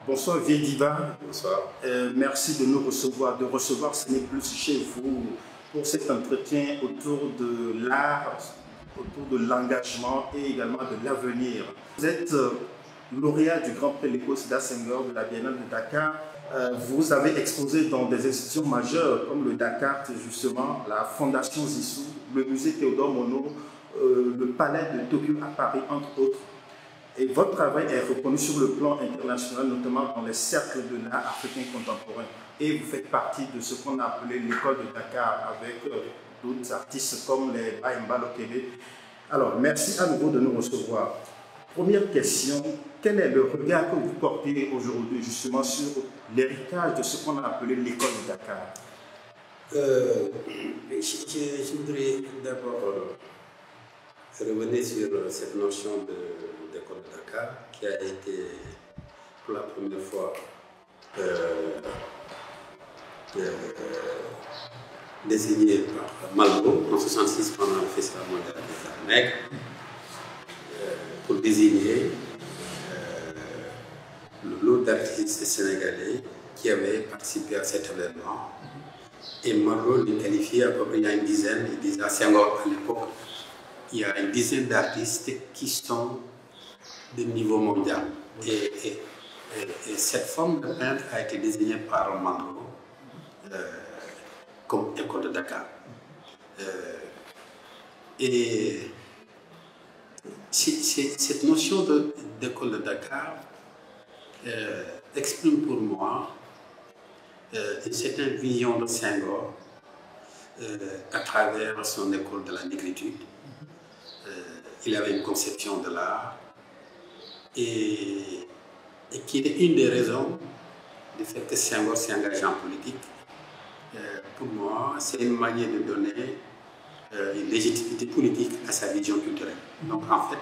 Bonsoir Viediva. Bonsoir. Merci de nous recevoir, de recevoir Ce n'est plus chez vous pour cet entretien autour de l'art, autour de l'engagement et également de l'avenir. Vous êtes lauréat du Grand Prix Léopold Sédar Senghor de la Biennale de Dakar. Vous avez exposé dans des institutions majeures comme le Dakar, justement, la Fondation Zissou, le musée Théodore Monod, le Palais de Tokyo à Paris, entre autres. Et votre travail est reconnu sur le plan international, notamment dans les cercles de l'art africain contemporain. Et vous faites partie de ce qu'on a appelé l'école de Dakar, avec d'autres artistes comme les Baimba Lokele. Alors, merci à nouveau de nous recevoir. Première question, quel est le regard que vous portez aujourd'hui justement sur l'héritage de ce qu'on a appelé l'école de Dakar? Je voudrais d'abord revenir sur cette notion d'école de Dakar qui a été pour la première fois désignée par Malraux en 1966 pendant le Festival mondial des arts nègres pour désigner le lot d'artistes sénégalais qui avaient participé à cet événement. Et Malraux les qualifiait à peu près il y a une dizaine, il disait à Senghor à l'époque, il y a une dizaine d'artistes qui sont de niveau mondial. Et cette forme de peintre a été désignée par Malraux comme école de Dakar. Et cette notion d'école de Dakar exprime pour moi une certaine vision de Senghor à travers son école de la négritude. Il avait une conception de l'art et qui est une des raisons du fait que Senghor s'est engagé en politique. Pour moi, c'est une manière de donner une légitimité politique à sa vision culturelle. Donc en fait,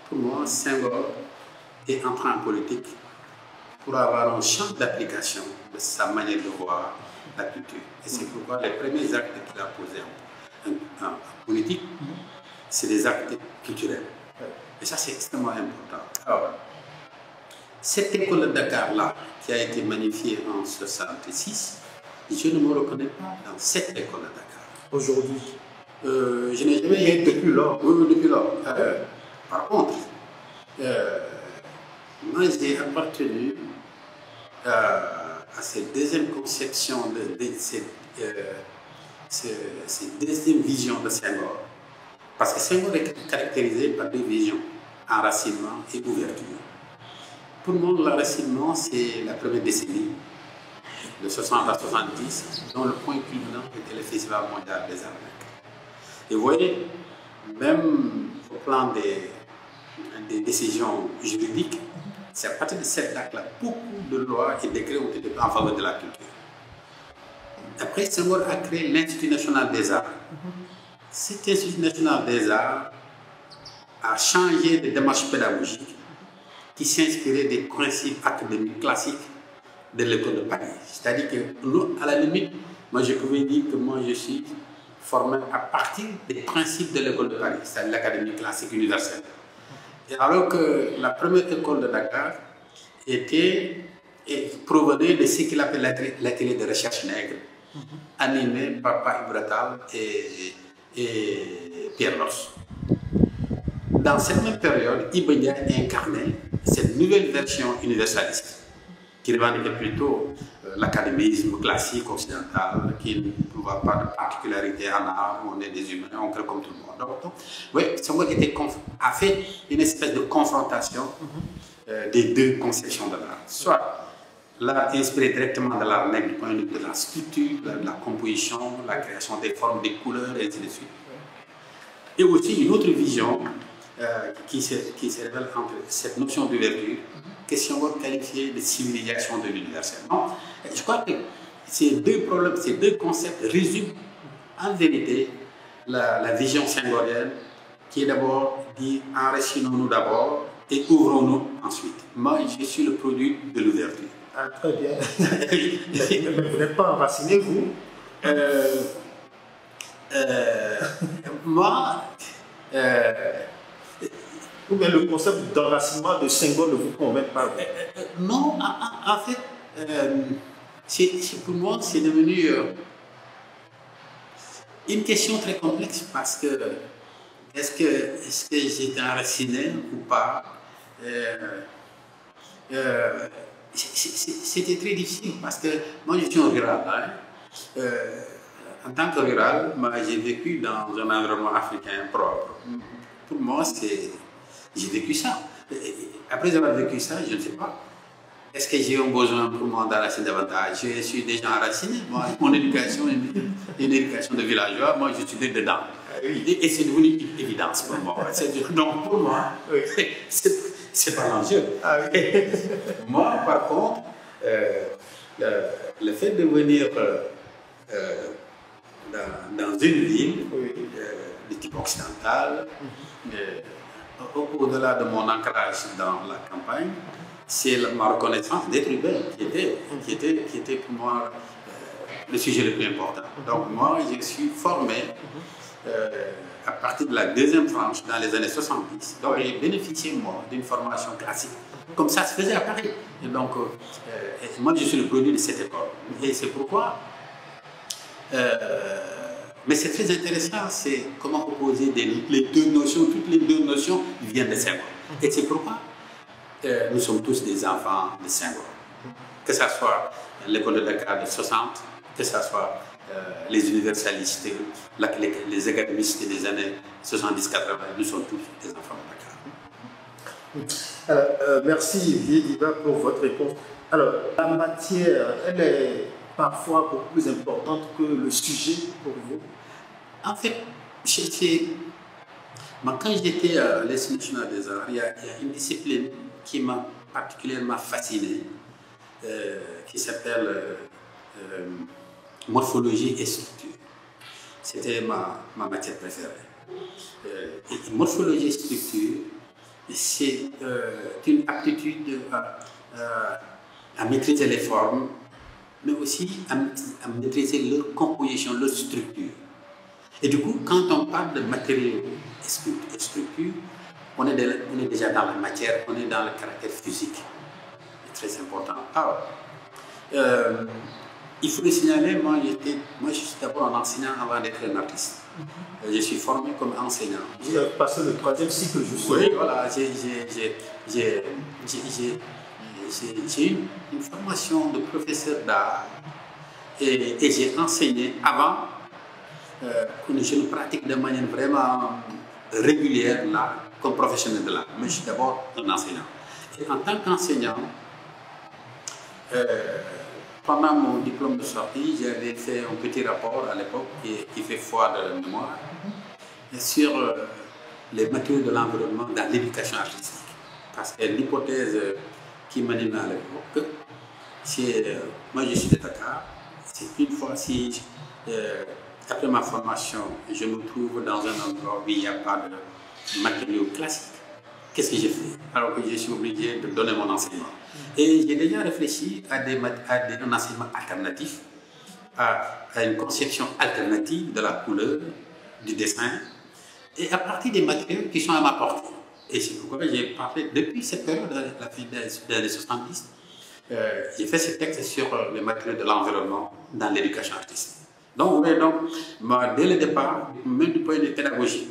pour moi, Senghor est entré en politique pour avoir un champ d'application de sa manière de voir la culture. Et c'est pourquoi les premiers actes qu'il a posés en politique, c'est des actes culturels. Et ça, c'est extrêmement important. Alors, cette école de Dakar-là, qui a été magnifiée en 1966, je ne me reconnais pas dans cette école de Dakar. Aujourd'hui, je n'ai jamais été depuis lors. Oui, depuis lors. Par contre, moi, j'ai appartenu à cette deuxième conception, cette deuxième vision de Senghor. Parce que Senghor est caractérisé par deux visions, enracinement et ouverture. Pour moi, l'enracinement, c'est la première décennie, de 60 à 70, dont le point culminant était le Festival mondial des arts nègres. Et vous voyez, même au plan des décisions juridiques, c'est à partir de cette date-là, beaucoup de lois et décrets ont été en faveur de la culture. Après, Senghor a créé l'Institut national des arts. Cet Institut national des arts a changé de démarche pédagogique qui s'inspirait des principes académiques classiques de l'école de Paris. C'est-à-dire que nous, à la limite, moi je pouvais dire que moi je suis formé à partir des principes de l'école de Paris, c'est-à-dire l'académie classique universelle. Et alors que la première école de Dakar provenait de ce qu'il appelle l'atelier de recherche nègre, animé par Pape Bratal et Pierre Loss. Dans cette même période, Iba Ndiaye incarnait cette nouvelle version universaliste qui revendiquait plutôt l'académisme classique occidental, qui ne voit pas de particularité en art, on est des humains, on crée comme tout le monde. Donc oui, Senghor a fait une espèce de confrontation des deux conceptions de l'art. Soit l'art inspiré directement de l'art nègre du point de vue de la structure, de la composition, la création des formes, des couleurs, et ainsi de suite. Et aussi une autre vision qui se révèle entre cette notion d'ouverture, que Senghor qualifiait de civilisation de l'universel. Je crois que ces deux problèmes, ces deux concepts résument en vérité la vision senghorienne qui est d'abord dit enracinons-nous d'abord et ouvrons-nous ensuite. Moi, je suis le produit de l'ouverture. Ah, très bien. Vous n'êtes pas enraciné, vous? Moi, Ou bien le concept d'enracinement de Senghor ne vous convainc pas? Non, en fait, pour moi, c'est devenu une question très complexe parce que est-ce que j'étais enraciné ou pas? C'était très difficile parce que moi je suis un rural. Hein. En tant que rural, j'ai vécu dans un environnement africain propre. Pour moi, j'ai vécu ça. Après avoir vécu ça, je ne sais pas. Est-ce que j'ai un besoin pour moi d'enraciner davantage? Je suis déjà enraciné. Moi, mon éducation est une éducation de villageois. Moi, je suis dedans. Et c'est devenu une évidence pour moi. Donc, pour moi, c'est pas l'enjeu. Moi, par contre, le fait de venir dans une ville de type occidental, au-delà de mon ancrage dans la campagne, c'est ma reconnaissance d'être urbain qui était pour moi le sujet le plus important. Donc moi, je suis formé à partir de la deuxième tranche dans les années 70. Donc j'ai bénéficié, moi, d'une formation classique. Comme ça se faisait à Paris. Et donc, moi, je suis le produit de cette école. Et c'est pourquoi... mais c'est très intéressant, c'est comment opposer les deux notions. Toutes les deux notions viennent de Senghor. Et c'est pourquoi nous sommes tous des enfants de Senghor. Que ce soit l'école de Dakar de 60, que ce soit les universalistes, les académistes des années 70-80, nous sommes tous des enfants de Dakar. Alors, merci Vieux Diva pour votre réponse. Alors, la matière, elle est parfois beaucoup plus importante que le sujet pour vous? En fait, quand j'étais à l'Institut national des arts, il y a une discipline qui m'a particulièrement fasciné, qui s'appelle morphologie et structure. C'était ma matière préférée. Et morphologie et structure, c'est une aptitude à maîtriser les formes, mais aussi à maîtriser leur composition, leur structure. Et du coup, quand on parle de matériaux et structure, on est déjà dans la matière, on est dans le caractère physique. C'est très important. Alors, il faut le signaler, moi je suis d'abord un enseignant avant d'être un artiste. Je suis formé comme enseignant. J'ai passé le 3e cycle, je suis. Oui, voilà, j'ai eu une formation de professeur d'art et j'ai enseigné avant que je ne pratique de manière vraiment régulière là, comme professionnel de l'art. Mais je suis d'abord un enseignant. Et en tant qu'enseignant, pendant mon diplôme de sortie, j'avais fait un petit rapport à l'époque qui fait foi de mémoire sur les matériaux de l'environnement dans l'éducation artistique. Parce que l'hypothèse qui m'animait à l'époque, c'est, moi je suis de Dakar, c'est une fois si, après ma formation, je me trouve dans un endroit où il n'y a pas de matériaux classiques, qu'est-ce que j'ai fait? Alors que je suis obligé de donner mon enseignement. Et j'ai déjà réfléchi à un enseignement alternatif, à une conception alternative de la couleur, du dessin, et à partir des matériaux qui sont à ma portée. Et c'est pourquoi j'ai parlé, depuis cette période, la fin des années 70, j'ai fait ce texte sur les matériaux de l'environnement dans l'éducation artistique. Donc, dès le départ, même du point de vue pédagogique,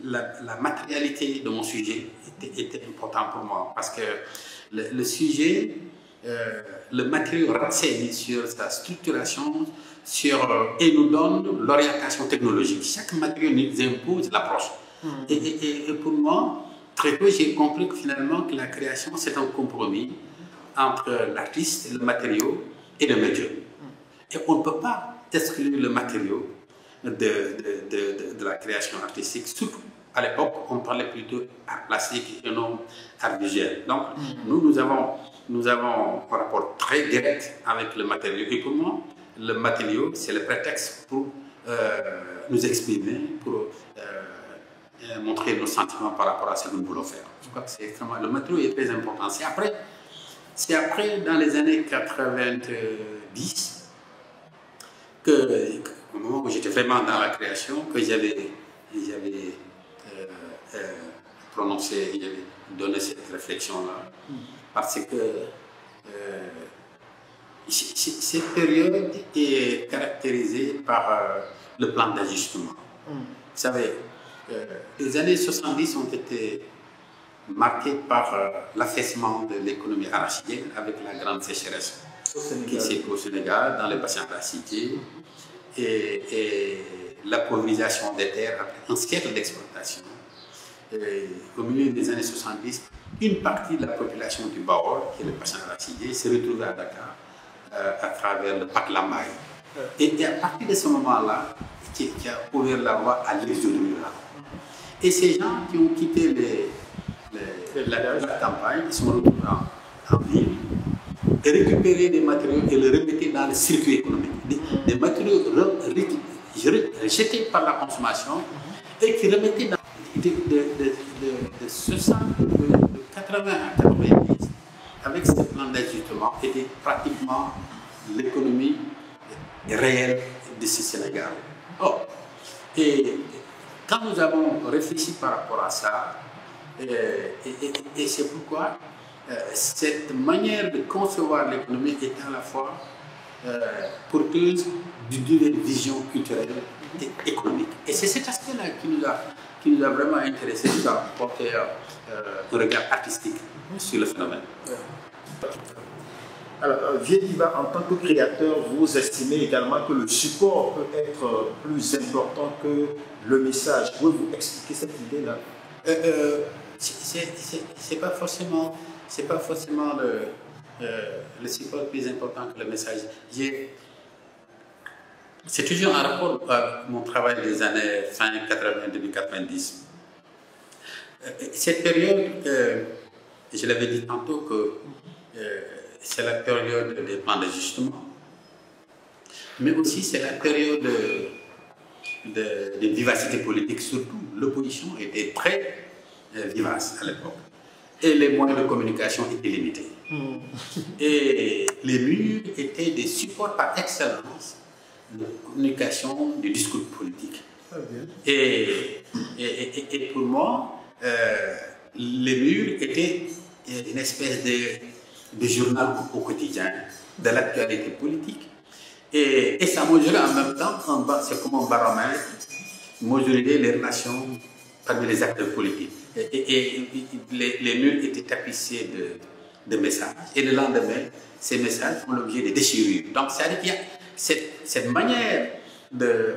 la matérialité de mon sujet était importante pour moi parce que le sujet, le matériau renseigne sur sa structuration et nous donne l'orientation technologique. Chaque matériau nous impose l'approche. Et pour moi, très tôt, j'ai compris que finalement que la création, c'est un compromis entre l'artiste, le matériau et le médium. Et on ne peut pas exclure le matériau de la création artistique. Surtout, à l'époque, on parlait plutôt art plastique et non art visuel. Donc, nous avons un rapport très direct avec le matériau. Et pour moi, le matériau, c'est le prétexte pour nous exprimer, pour montrer nos sentiments par rapport à ce que nous voulons faire. Je crois que c'est extrêmement... Le matériau est très important. C'est après, dans les années 90, au moment où j'étais vraiment dans la création, que j'avais prononcé, donné cette réflexion-là, parce que cette période est caractérisée par le plan d'ajustement. Vous savez, les années 70 ont été marquées par l'affaissement de l'économie arachidienne avec la grande sécheresse qui s'est au Sénégal, dans les bassins arachidiers, et l'appauvrissement des terres après un siècle d'exploitation. Au milieu des années 70, une partie de la population du Baol, qui est le bassin arachidier, s'est retrouvée à Dakar à travers le Pak Lambaye. Et à partir de ce moment-là, qui a ouvert la voie à l'exode rural. Et ces gens qui ont quitté la campagne, ils sont retrouvés en ville, et récupérer des matériaux et les remettre dans le circuit économique. Des matériaux jetés par la consommation et qui remettaient dans de 80 à 90, avec ce plan d'ajustement, était pratiquement l'économie réelle de ce Sénégal. Oh. Et quand nous avons réfléchi par rapport à ça, et c'est pourquoi cette manière de concevoir l'économie est à la fois porteuse d'une vision culturelle et économique. Et c'est cet aspect-là qui nous a vraiment intéressé à porter un regard artistique sur le phénomène. Alors, Viediba, en tant que créateur, vous estimez également que le support peut être plus important que le message. Pouvez-vous expliquer cette idée-là? C'est pas forcément le support plus important que le message. C'est toujours un rapport à mon travail des années fin 80, début 90. Cette période, je l'avais dit tantôt que c'est la période des plans d'ajustement, mais aussi c'est la période de vivacité politique, surtout. L'opposition était très vivace à l'époque. Et les moyens de communication étaient limités. Et les murs étaient des supports par excellence de communication du discours politique. Et pour moi, les murs étaient une espèce de journal au quotidien de l'actualité politique. Et ça mesurait en même temps, c'est comme un baromètre, mesurer les relations parmi les acteurs politiques. Et les murs étaient tapissés de messages. Et le lendemain, ces messages font l'objet de déchirures. Donc, c'est-à-dire qu'il y a cette manière de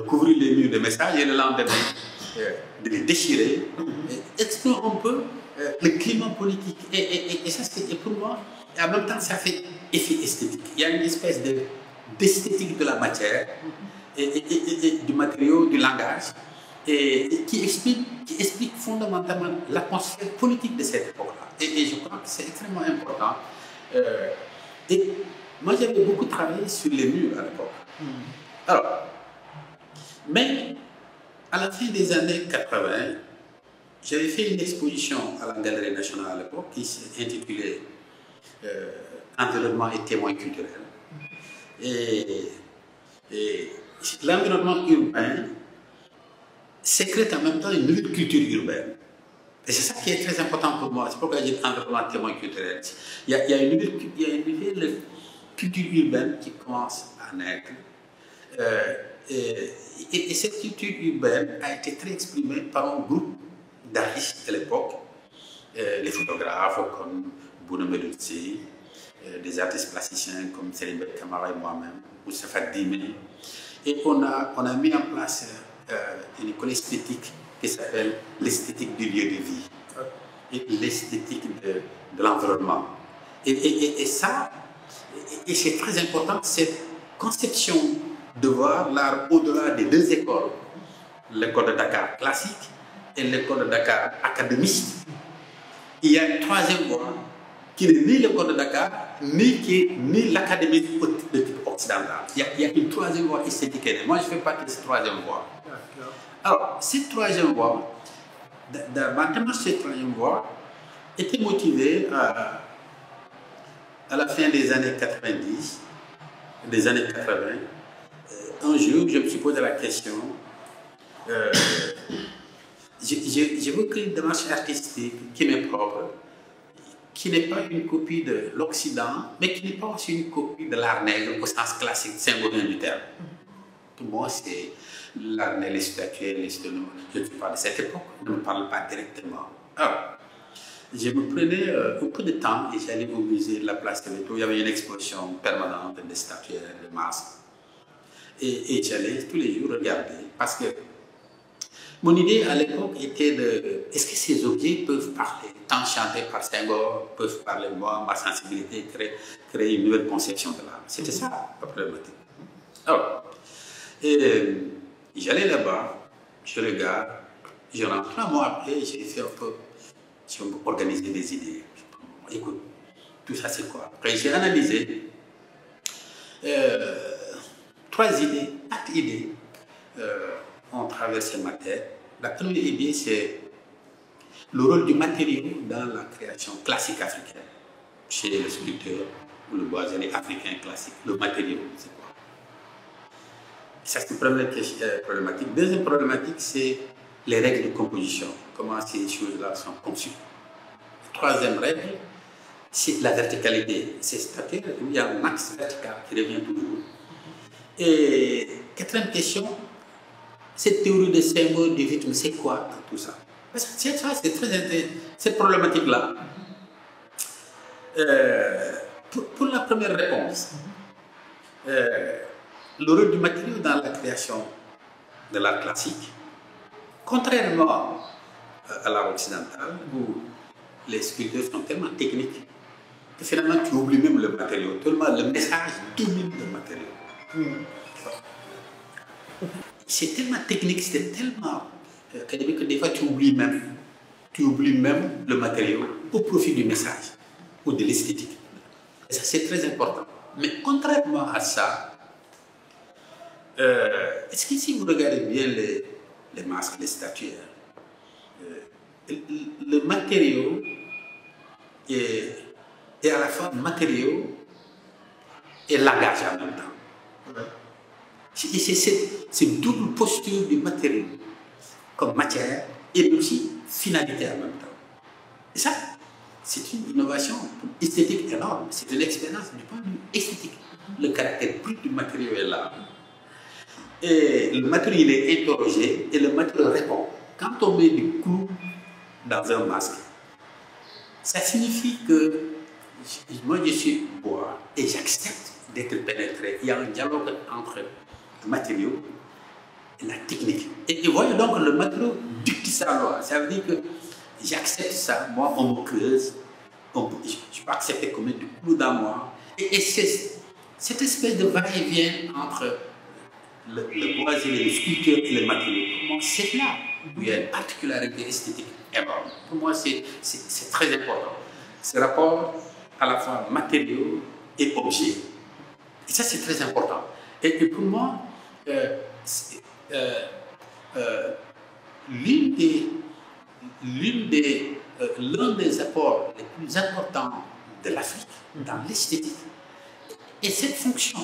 couvrir les murs de messages et le lendemain de les déchirer, exprime un peu le climat politique. Et ça, c'est pour moi, et en même temps, ça fait effet esthétique. Il y a une espèce d'esthétique de la matière et du matériau, du langage, et qui explique fondamentalement l'atmosphère politique de cette époque-là. Et je crois que c'est extrêmement important. Et moi, j'avais beaucoup travaillé sur les murs à l'époque. Alors, mais à la fin des années 80, j'avais fait une exposition à la Galerie nationale à l'époque qui s'intitulait Environnement et témoins culturels. Et l'environnement urbain sécrète en même temps une nouvelle culture urbaine. Et c'est ça qui est très important pour moi. C'est pourquoi j'ai dit environnement témoin culturel. Il y a une nouvelle culture urbaine qui commence à naître. Et cette culture urbaine a été très exprimée par un groupe d'artistes de l'époque, les photographes comme Bouna Medoutsi, des artistes plasticiens comme Selim Ben Kamara et moi-même, Moustapha Dime. Et on a mis en place une école esthétique qui s'appelle l'esthétique du lieu de vie et l'esthétique de l'environnement. Et ça, et c'est très important, cette conception de voir l'art au-delà des deux écoles, l'école de Dakar classique et l'école de Dakar académiste. Il y a une troisième voie qui n'est ni l'école de Dakar, ni l'académie de type occidental. Il y a une troisième voie esthétique. Moi, je fais partie de cette troisième voie. Alors, cette troisième voie, maintenant, cette troisième voie était motivée à la fin des années 90, des années 80. Un jour, je me suis posé la question, je veux créer une démarche artistique qui m'est propre, qui n'est pas une copie de l'Occident, mais qui n'est pas aussi une copie de l'art nègre au sens classique, symbolien du terme. Pour moi, c'est l'art nègre, les statues, les stones. Je ne parle de cette époque, je ne parle pas directement. Alors, je me prenais un peu de temps et j'allais au musée de la place de Véto. Il y avait une exposition permanente de statues, de masques. Et j'allais tous les jours regarder parce que mon idée à l'époque était de est-ce que ces objets peuvent parler, enchantés par Senghor, peuvent parler de moi, ma sensibilité, créer une nouvelle conception de l'art. C'était ça la problématique. Alors, j'allais là-bas, je regarde, je rentre. 3 mois après, j'ai fait un peu, j'ai organisé des idées. Écoute, tout ça c'est quoi? Après, j'ai analysé 3 idées, 4 idées ont traversé ma tête. La première idée, c'est le rôle du matériau dans la création classique africaine. Chez le sculpteur ou le boiselier africain classique, le matériau, c'est quoi? Ça, c'est une première problématique. Deuxième problématique, c'est les règles de composition. Comment ces choses-là sont conçues. Troisième règle, c'est la verticalité. C'est-à-dire qu'il y a un axe vertical qui revient toujours. Et quatrième question, cette théorie de symbole du rythme, c'est quoi dans tout ça? C'est très intéressant, cette problématique-là. Pour la première réponse, le rôle du matériau dans la création de l'art classique, contrairement à l'art occidental, où les sculpteurs sont tellement techniques que finalement tu oublies même le matériau, tellement le message domine le matériau. C'est tellement technique, c'est tellement académique que des fois tu oublies même le matériau au profit du message ou de l'esthétique. Et ça c'est très important. Mais contrairement à ça, est-ce que si vous regardez bien les masques, les statues, le matériau est à la fois matériau et langage en même temps. C'est cette double posture du matériau comme matière et aussi finalité en même temps. Et ça, c'est une innovation esthétique énorme. C'est une expérience du point de vue esthétique. Le caractère brut du matériau est là. Et le matériau il est interrogé et le matériau répond. Quand on met du clou dans un masque, ça signifie que moi je suis bois et j'accepte d'être pénétré. Il y a un dialogue entre le matériau et la technique. Et voyez donc le matériau dicte sa loi. Ça veut dire que j'accepte ça. Moi, on me creuse. Je peux accepter qu'on mette du clou dans moi. Et c'est cette espèce de va-et-vient entre le boisé, le sculpteur et le matériau. Pour moi, c'est là où il y a une particularité esthétique énorme. Pour moi, c'est très important. Ce rapport à la fois matériau et objet. Et ça, c'est très important. Et pour moi, l'un des apports les plus importants de l'Afrique dans l'esthétique est cette fonction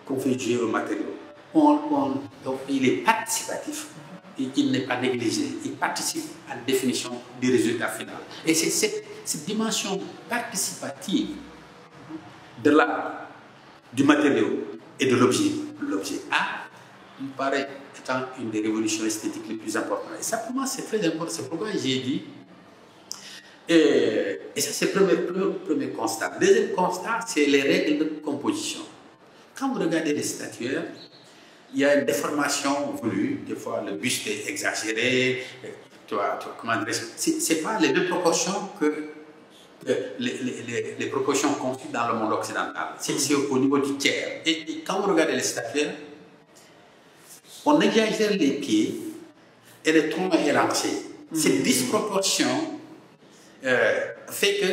qu'on fait jouer au matériau. Donc, il est participatif, et il n'est pas négligé, il participe à la définition du résultat final. Et c'est cette dimension participative de l'art, du matériau et de l'objet. L'objet A me paraît étant une des révolutions esthétiques les plus importantes. Et ça, pour moi, c'est très important. C'est pourquoi j'ai dit. Et ça, c'est le premier constat. Deuxième constat, c'est les règles de composition. Quand vous regardez les statuaires, il y a une déformation voulue. Des fois, le buste est exagéré. Comment dire, c'est pas les mêmes proportions que les proportions conçues dans le monde occidental. C'est au niveau du tiers. Et quand vous regardez les statuaires, on exagère les pieds et le tronc est élancé. Cette disproportion fait que,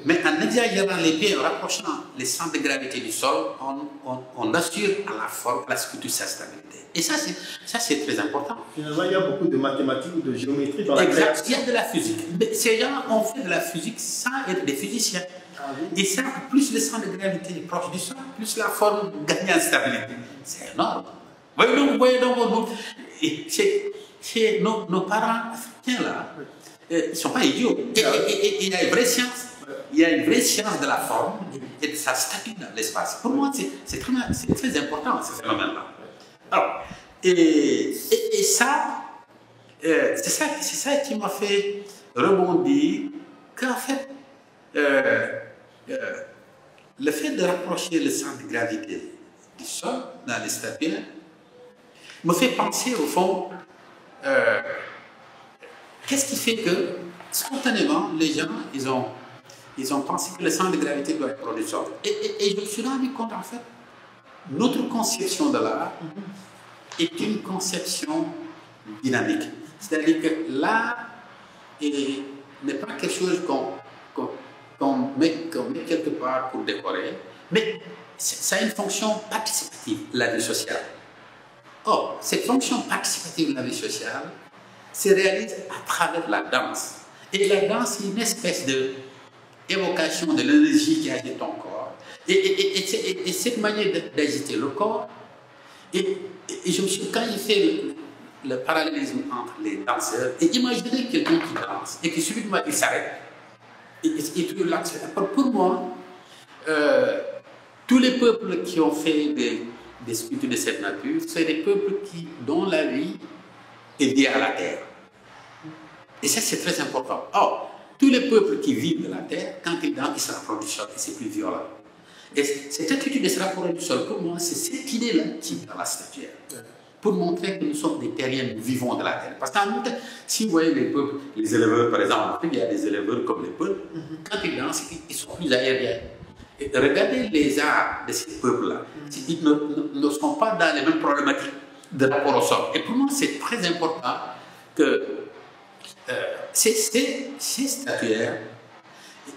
mais en exagérant les pieds, en rapprochant les centres de gravité du sol, on assure à la forme, à la sculpture, sa stabilité. Et ça, c'est très important. Finalement, il y a beaucoup de mathématiques ou de géométrie dans la création. Il y a de la physique. Mais ces gens ont fait de la physique sans être des physiciens. Et ça, plus le centre de gravité est proche du sol, plus la forme gagne en stabilité. C'est énorme. Voyez donc nos parents africains là, ils ne sont pas idiots. Et il y a une vraie science. Il y a une vraie science de la forme et de sa statue dans l'espace. Pour moi, c'est très important ce phénomène-là. Alors, et ça, c'est ça qui m'a fait rebondir qu'en fait, le fait de rapprocher le centre de gravité du sol dans les statuaires me fait penser au fond, qu'est-ce qui fait que spontanément les gens ils ont pensé que le centre de gravité doit être proche du sol. Et je me suis rendu compte en fait, notre conception de l'art est une conception dynamique. C'est-à-dire que l'art n'est pas quelque chose qu'on met quelque part pour décorer, mais ça a une fonction participative, la vie sociale. Or, cette fonction participative de la vie sociale se réalise à travers la danse. Et la danse est une espèce d'évocation de l'énergie qui agite ton corps. Et cette manière d'agiter le corps, et je me suis, quand j'ai fait le parallélisme entre les danseurs, et imaginez quelqu'un qui danse, et qui subitement il s'arrête, et trouve l'action. Pour moi, tous les peuples qui ont fait des sculptures de cette nature, c'est des peuples dont la vie est liée à la terre. Et ça, c'est très important. Or, tous les peuples qui vivent de la terre, quand ils dansent, ils se rapprochent du sol, et c'est plus violent. Et cette attitude de se rapprocher du sol, pour moi, c'est cette idée-là qui est dans la statuaire. Pour montrer que nous sommes des terriens, nous vivons de la terre. Parce qu'en même temps, si vous voyez les peuples, les éleveurs, par exemple, il y a des éleveurs comme les peuples, quand ils dansent, ils sont plus aériens. Et regardez les arts de ces peuples-là. Ils ne sont pas dans les mêmes problématiques de rapport au sol. Et pour moi, c'est très important que ces statuaires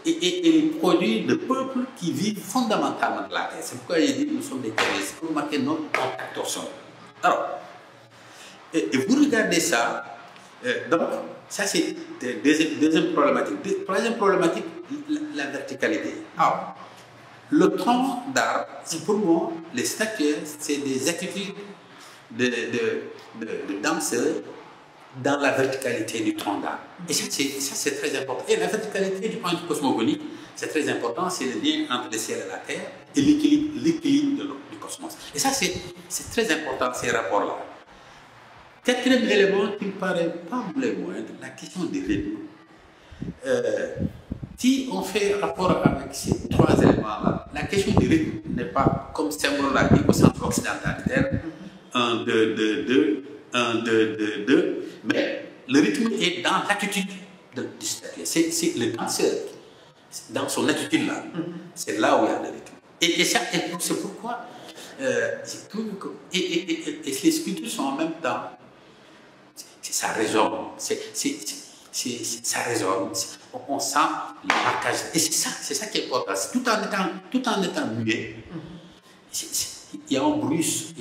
et produits de peuples qui vivent fondamentalement de la terre. C'est pourquoi il dit que nous sommes des terriens. C'est pour marquer notre contact au sol. Alors, et vous regardez ça, donc, ça c'est deuxième problématique. Troisième problématique, la verticalité. Alors, le tronc d'arbre, pour moi, les statuaires, c'est des attitudes de danseurs dans la verticalité du tronc d'arbre. Et ça, c'est très important. Et la verticalité du point de vue cosmogonique, c'est très important, c'est le lien entre le ciel et la terre et l'équilibre du cosmos. Et ça, c'est très important, ces rapports-là. Quatrième élément qui ne paraît pas le moindre, la question du rythme. Si on fait rapport avec ces trois éléments-là, la question du rythme n'est pas comme Symbole l'a dit au centre occidental de terre, 1, 2, 2, 2, 1, 2, 2, 2, mais le rythme est dans l'attitude du statuaire. C'est le danseur, dans son attitude-là, c'est là où il y a le rythme. Et c'est pourquoi je trouve que les sculptures sont en même temps, ça résonne, ça résonne, on sent le marquage. Et c'est ça qui est important. Tout en étant muet, il y a un bruit,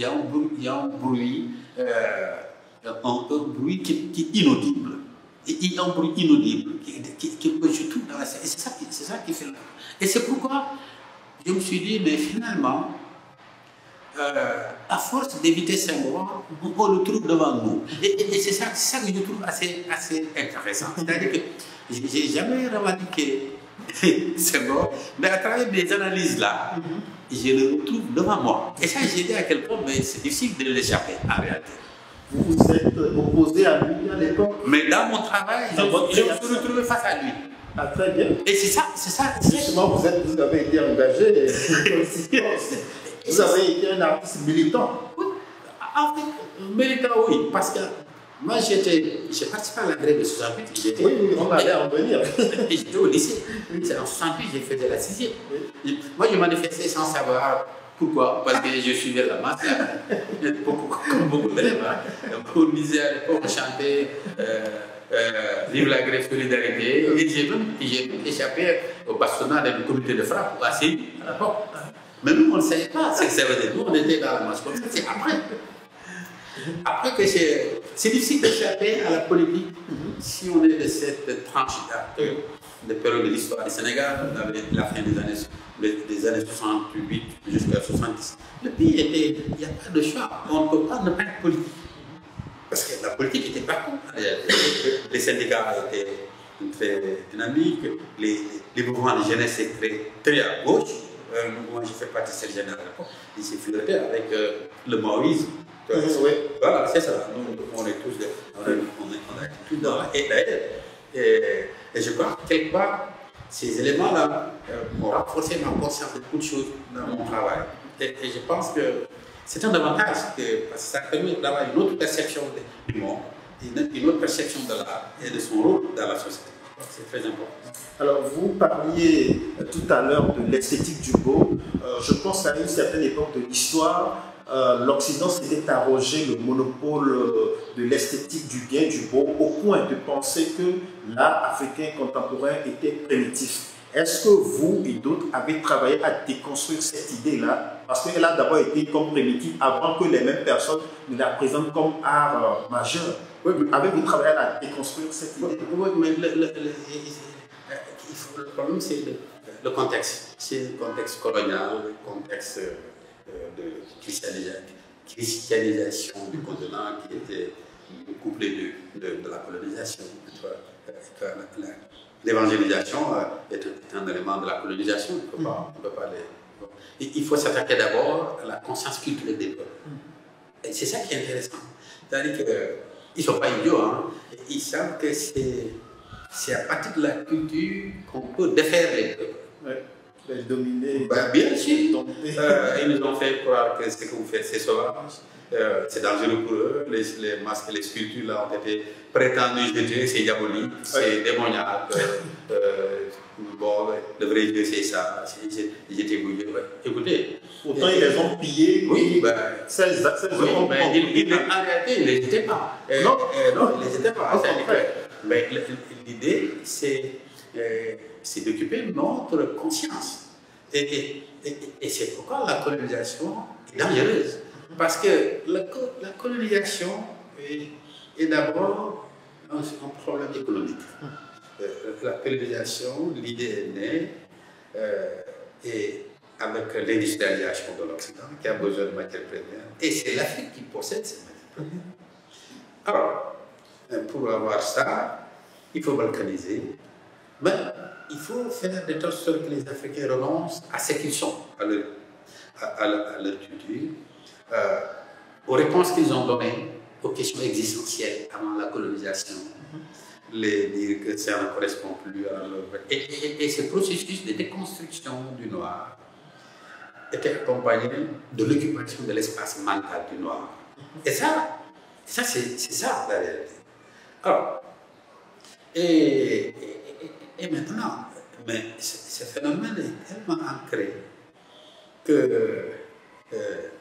bruit qui est inaudible. Il y a un bruit inaudible qui peut se trouve dans la scène. Et c'est ça qui fait le. Et c'est pourquoi je me suis dit, mais finalement, à force d'éviter Senghor, on le trouve devant nous. Et c'est ça que je trouve assez intéressant. C'est-à-dire que je n'ai jamais revendiqué Senghor, mais à travers des analyses là, je le retrouve devant moi. Et ça, j'ai dit à quel point, mais c'est difficile de l'échapper en réalité. Vous vous êtes opposé à lui à l'époque? Mais dans mon travail, je me suis retrouvé face à lui. Ah, très bien. Et c'est ça. Justement, vous avez été engagé. Vous avez été un artiste militant. Oui, en fait, militant, oui, parce que moi, j'ai participé à la grève de 68. Oui, on allait en venir. J'étais au lycée. En 68, j'ai fait de la 6e. Oui. Moi, je manifestais sans savoir pourquoi. Parce que je suivais la masse, comme beaucoup d'élèves. On disait à l'époque, on chantait Vive la grève solidarité. Et j'ai même échappé au bastonnat d'un comité de frappe assez à l'époque. Mais nous, on ne savait pas ce que ça veut dire. Nous, on était dans la masse comme ça. C'est après. Après que c'est difficile d'échapper à la politique si on est de cette tranche de période de l'histoire du Sénégal, avec la fin des années 68 jusqu'à 70. Le pays était, il n'y a pas de choix. On ne peut pas ne pas être politique. parce que la politique était partout. Les syndicats étaient très dynamiques, les mouvements de jeunesse étaient très à gauche. Moi, je fais partie de cette génération. Ils s'est flirté avec le maoïsme. Oui. Voilà, c'est ça. Nous, on est tous dans la et je crois que quelque part, ces éléments-là m'ont renforcé ma conscience de beaucoup de choses dans mon travail. Et je pense que c'est un avantage, parce que ça permet d'avoir une autre perception du monde, une autre perception de l'art et de son rôle dans la société. C'est très important. Alors, vous parliez tout à l'heure de l'esthétique du beau. Je pense qu'à une certaine époque de l'histoire, l'Occident s'était arrogé le monopole de l'esthétique du bien, du beau, au point de penser que l'art africain contemporain était primitif. Est-ce que vous et d'autres avez travaillé à déconstruire cette idée-là? Parce qu'elle a d'abord été comme primitive avant que les mêmes personnes ne la présentent comme art majeur. Oui, avez-vous travaillé à déconstruire cette idée? Oui, mais le problème, c'est le contexte. C'est le contexte colonial, le contexte de christianisation du continent qui était couplé de la colonisation. L'évangélisation est un élément de la colonisation. Il faut s'attaquer d'abord à la conscience culturelle des peuples. Et c'est ça qui est intéressant. C'est-à-dire qu'ils ne sont pas idiots. Hein. Ils savent que c'est à partir de la culture qu'on peut défaire les peuples. Ouais. Les dominer. Ben, bien sûr. Ils nous ont fait croire que ce que vous faites, c'est sauvage. C'est dangereux pour eux. Les masques et les sculptures là ont été prétendus jetés, c'est diabolique, c'est démoniaque. Bon, le vrai Dieu, c'est ça. Ils étaient bouillés. Écoutez. Pourtant, ils les ont pillés. Oui, ben. En réalité, ils ne les étaient pas. Non, ils ne les étaient pas. Mais l'idée, c'est d'occuper notre conscience. Et c'est pourquoi la colonisation est dangereuse. Parce que la colonisation est d'abord un problème économique. La colonisation, l'idée est née et avec l'industrialisation de l'Occident qui a besoin de matières premières. Et c'est l'Afrique qui possède ces matières premières. Alors, pour avoir ça, il faut balkaniser. Mais il faut faire de telle sorte que les Africains renoncent à ce qu'ils sont, à leur culture, aux réponses qu'ils ont données aux questions existentielles avant la colonisation, les dire que ça ne correspond plus à leur... Et ce processus de déconstruction du noir était accompagné de l'occupation de l'espace mental du noir. Et ça c'est ça la réalité. Alors, et maintenant, mais ce phénomène est tellement ancré que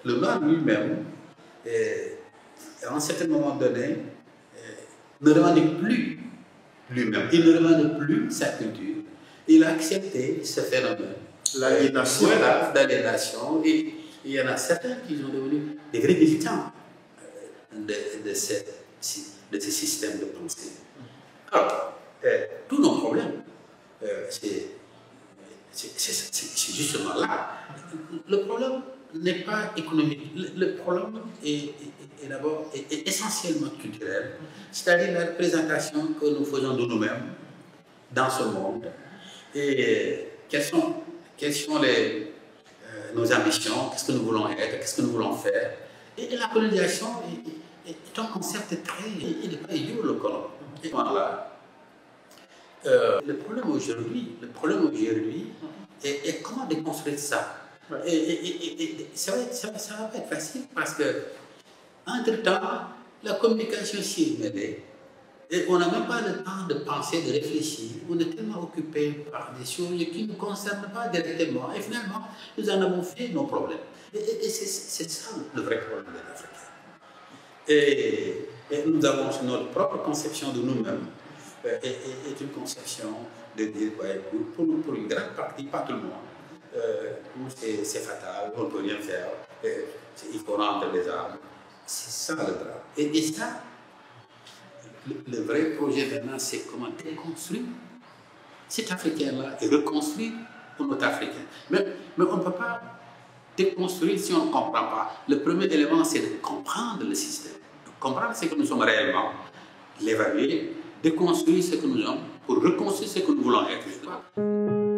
le noir lui-même, à un certain moment donné, ne revendique plus lui-même, il ne revendique plus sa culture. Il a accepté ce phénomène. L'aliénation. Voilà, d'aliénation. Et il y en a certains qui sont devenus des vrais militants de ce système de pensée. Alors, tous nos problèmes, c'est justement là. Le problème n'est pas économique. Le problème est d'abord essentiellement culturel, c'est-à-dire la représentation que nous faisons de nous-mêmes dans ce monde et quelles sont nos ambitions, qu'est-ce que nous voulons être, qu'est-ce que nous voulons faire. Et la colonisation est un concept il n'est pas idiot, le colon. Et voilà. Le problème aujourd'hui est comment déconstruire ça. Et ça va pas être facile parce que, entre-temps, la communication s'y est mêlée. Et on n'a même pas le temps de penser, de réfléchir. On est tellement occupé par des choses qui ne nous concernent pas directement. Et finalement, nous en avons fait nos problèmes. Et c'est ça le vrai problème de l'Afrique. Et nous avons notre propre conception de nous-mêmes. Est une conception de dire, pour une grande partie, pas tout le monde, c'est fatal, on ne peut rien faire, il faut rendre les armes. C'est ça le drame. Et ça, le vrai projet maintenant, c'est comment déconstruire cet Africain-là et reconstruire pour notre Africain. Mais on ne peut pas déconstruire si on ne comprend pas. Le premier élément, c'est de comprendre le système, de comprendre ce que nous sommes réellement, l'évaluer, déconstruire ce que nous sommes pour reconstruire ce que nous voulons être.